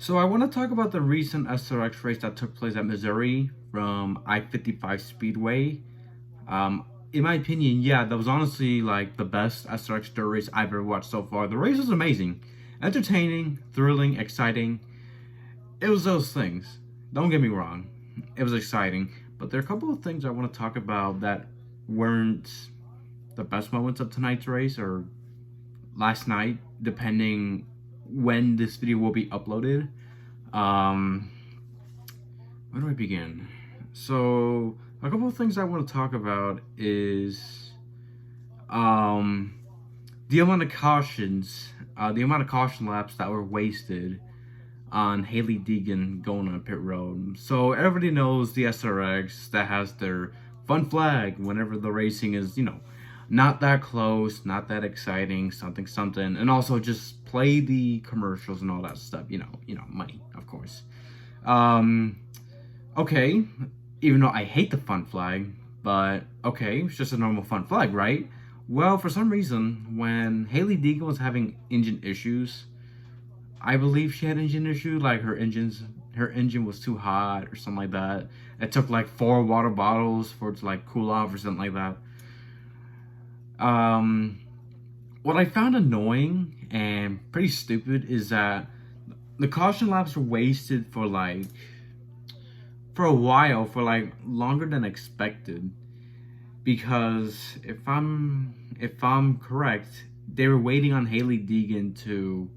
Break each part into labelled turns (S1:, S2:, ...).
S1: So I want to talk about the recent SRX race that took place at Missouri from I-55 Speedway. In my opinion, yeah, that was honestly like the best SRX dirt race I've ever watched so far. The race was amazing, entertaining, thrilling, exciting. It was those things. Don't get me wrong, it was exciting, but there are a couple of things I want to talk about that weren't the best moments of tonight's race or last night, depending when this video will be uploaded. Um, where do I begin? So, a couple of things I want to talk about is um, the amount of the amount of caution laps that were wasted on Haley Deegan going on pit road. So everybody knows the SRX that has their fun flag whenever the racing is, not that close, not that exciting, something, something, and also just play the commercials and all that stuff. Money, of course. Um, okay, even though I hate the fun flag, but okay, it's just a normal fun flag, right? Well, for some reason, when Haley Deegan was having engine issues, I believe she had engine issues, like her engine was too hot or something like that. It took like 4 water bottles for it to like cool off or something like that. What I found annoying and pretty stupid is that the caution laps were wasted for a while, for like longer than expected. Because if I'm correct, they were waiting on Haley Deegan to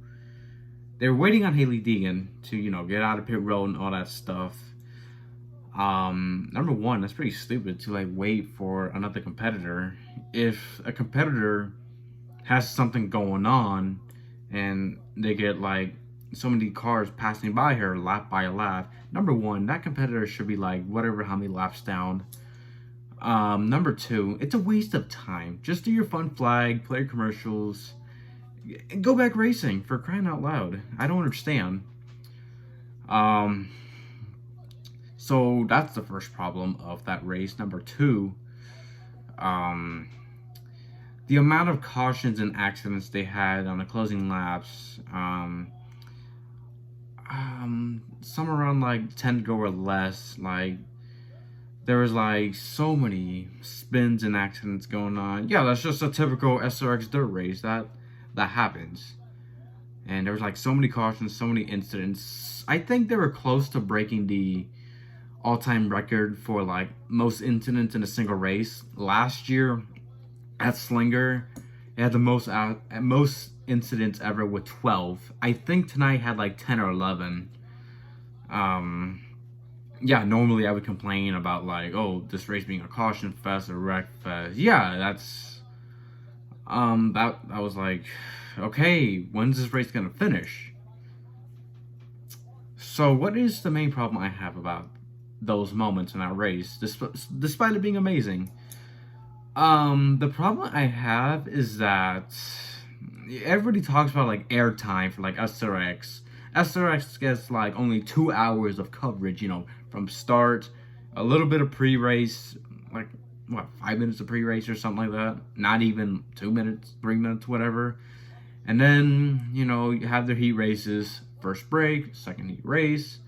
S1: get out of pit road and all that stuff. Number one, that's pretty stupid to like wait for another competitor. If a competitor has something going on and they get like so many cars passing by her lap by lap, number one, that competitor should be like whatever how many laps down. Number two, it's a waste of time. Just do your fun flag, play your commercials, and go back racing, for crying out loud. I don't understand. So that's the first problem of that race. Number two, the amount of cautions and accidents they had on the closing laps, some around like 10 to go or less. Like, there was like so many spins and accidents going on. Yeah, that's just a typical SRX dirt race. That happens. And there was like so many cautions, so many incidents. I think they were close to breaking the all-time record for like most incidents in a single race. Last year at Slinger, it had the most incidents ever with 12. I think tonight had like 10 or 11. Yeah, normally I would complain about like, oh, this race being a caution fest or wreck fest. Yeah, that's that was like, okay, when's this race gonna finish? So what is the main problem I have about those moments in that race, despite it being amazing? The problem I have is that everybody talks about like airtime for like SRX. SRX gets like only 2 hours of coverage, from start, a little bit of pre-race, like what, 5 minutes of pre-race or something like that. Not even 2 minutes, 3 minutes, whatever. And then, you have their heat races, first break, second heat race,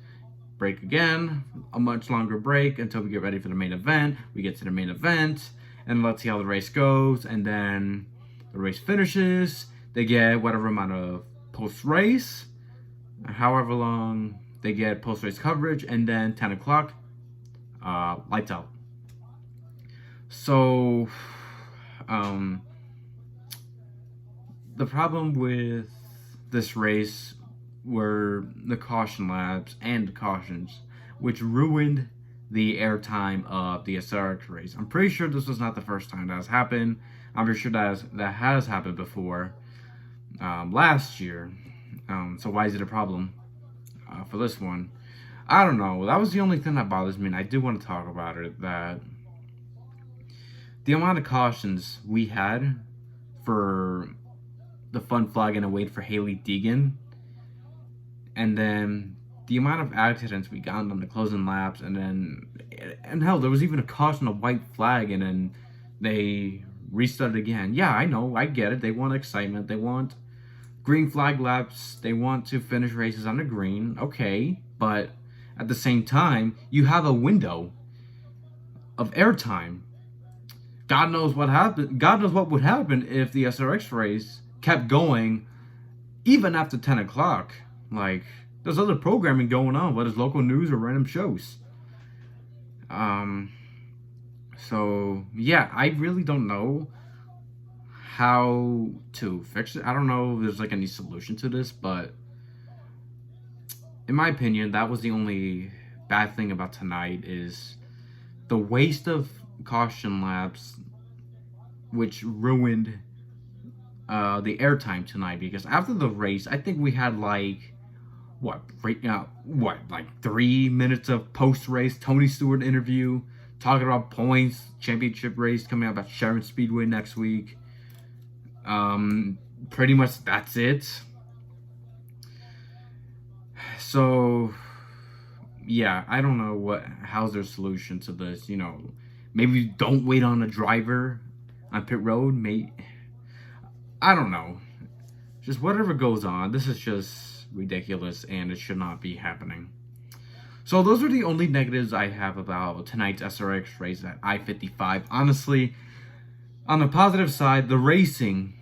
S1: break again, a much longer break until we get ready for the main event. We get to the main event, and let's see how the race goes. And then the race finishes. They get whatever amount of post-race, however long they get post-race coverage, and then 10 o'clock, lights out. So, the problem with this race were the caution laps and the cautions, which ruined the airtime of the SRX race. I'm pretty sure this was not the first time that has happened. I'm pretty sure that has happened before last year. So why is it a problem for this one? I don't know. That was the only thing that bothers me, and I do want to talk about it, that the amount of cautions we had for the fun flag and a wait for Haley Deegan, and then the amount of accidents we got on the closing laps, and hell, there was even a caution, a white flag, and then they restarted again. Yeah, I know, I get it. They want excitement, they want green flag laps, they want to finish races on the green, okay, but at the same time, you have a window of airtime. God knows what happened. God knows what would happen if the SRX race kept going even after 10 o'clock. Like, there's other programming going on, whether it's local news or random shows. So, yeah, I really don't know how to fix it. I don't know if there's like any solution to this, but in my opinion, that was the only bad thing about tonight, is the waste of caution laps, which ruined the airtime tonight. Because after the race, I think we had like like 3 minutes of post-race Tony Stewart interview talking about points, championship race coming out about Sharon Speedway next week. Pretty much that's it. So yeah, I don't know how's their solution to this. You know, maybe don't wait on a driver on pit road. I don't know. Just whatever goes on, this is just ridiculous and it should not be happening. So those are the only negatives I have about tonight's SRX race at I-55. Honestly, on the positive side, the racing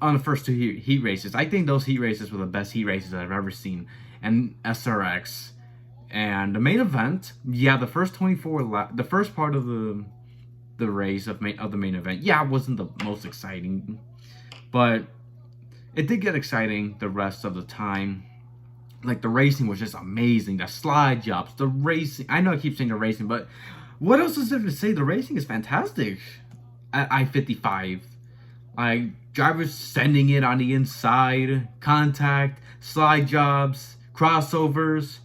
S1: on the first 2 heat races, I think those heat races were the best heat races I've ever seen in SRX. And the main event, yeah, the first 24 the first part of the race of the main event, yeah, it wasn't the most exciting, but it did get exciting the rest of the time. Like, the racing was just amazing. The slide jobs, the racing. I know I keep saying the racing, but what else is there to say? The racing is fantastic at I-55. Like, drivers sending it on the inside, contact, slide jobs, crossovers.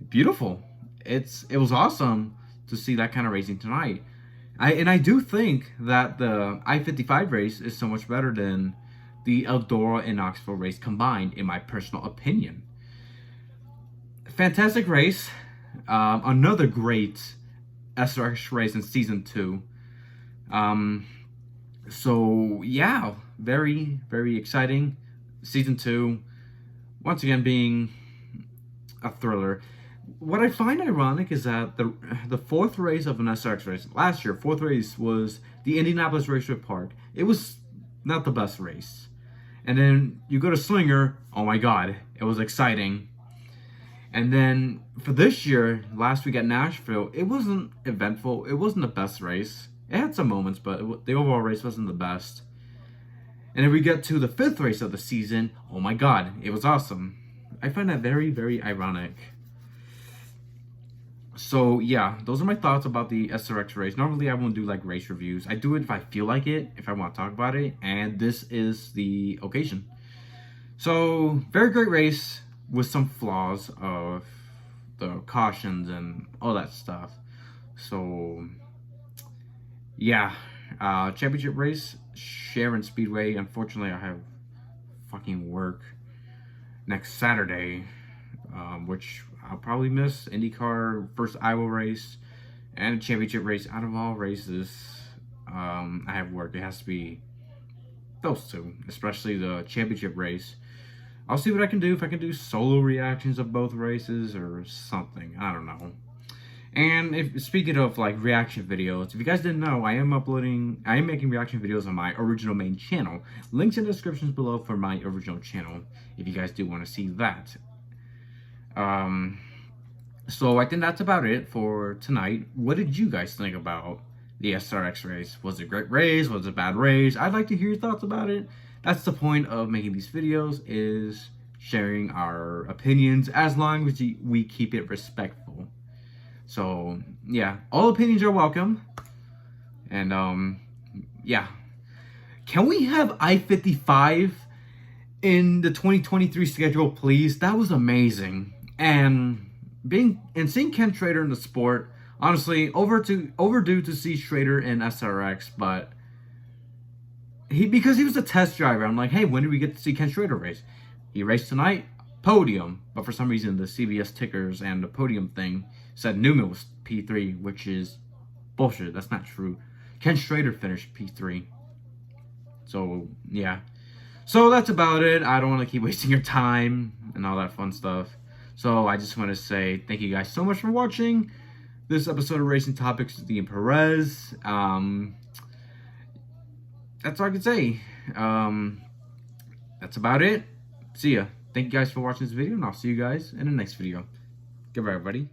S1: Beautiful. It was awesome to see that kind of racing tonight. I do think that the I-55 race is so much better than the Eldora and Knoxville race combined, in my personal opinion. Fantastic race. Another great SRX race in season 2. So yeah, very, very exciting. Season 2, once again, being a thriller. What I find ironic is that the 4th race of an SRX race last year, 4th race, was the Indianapolis Raceway Park. It was not the best race. And then you go to Slinger, oh my god, it was exciting. And then for this year, last week at Nashville, it wasn't eventful. It wasn't the best race. It had some moments, but the overall race wasn't the best. And then we get to the 5th race of the season, oh my god, it was awesome. I find that very, very ironic. So yeah, those are my thoughts about the SRX race. Normally I won't do like race reviews. I do it if I feel like it, if I want to talk about it, and this is the occasion. So, very great race with some flaws of the cautions and all that stuff. So yeah, championship race, Sharon Speedway. Unfortunately, I have fucking work next Saturday, which I'll probably miss. IndyCar first Iowa race and a championship race. Out of all races, I have work. It has to be those two, especially the championship race. I'll see what I can do, if I can do solo reactions of both races or something. I don't know. And speaking of like reaction videos, if you guys didn't know, I am making reaction videos on my original main channel. Links in the descriptions below for my original channel, if you guys do want to see that. So I think that's about it for tonight. What did you guys think about the SRX race? Was it a great race? Was it a bad race? I'd like to hear your thoughts about it. That's the point of making these videos, is sharing our opinions, as long as we keep it respectful. So yeah, all opinions are welcome. And yeah, can we have I-55 in the 2023 schedule, please? That was amazing. And seeing Ken Schrader in the sport, honestly, overdue to see Schrader in SRX, but because he was a test driver, I'm like, hey, when do we get to see Ken Schrader race? He raced tonight, podium, but for some reason the CBS tickers and the podium thing said Newman was P3, which is bullshit. That's not true. Ken Schrader finished P3. So yeah. So that's about it. I don't want to keep wasting your time and all that fun stuff. So I just want to say thank you guys so much for watching this episode of Racing Topics with Ian Perez. That's all I can say. That's about it. See ya. Thank you guys for watching this video, and I'll see you guys in the next video. Goodbye, everybody.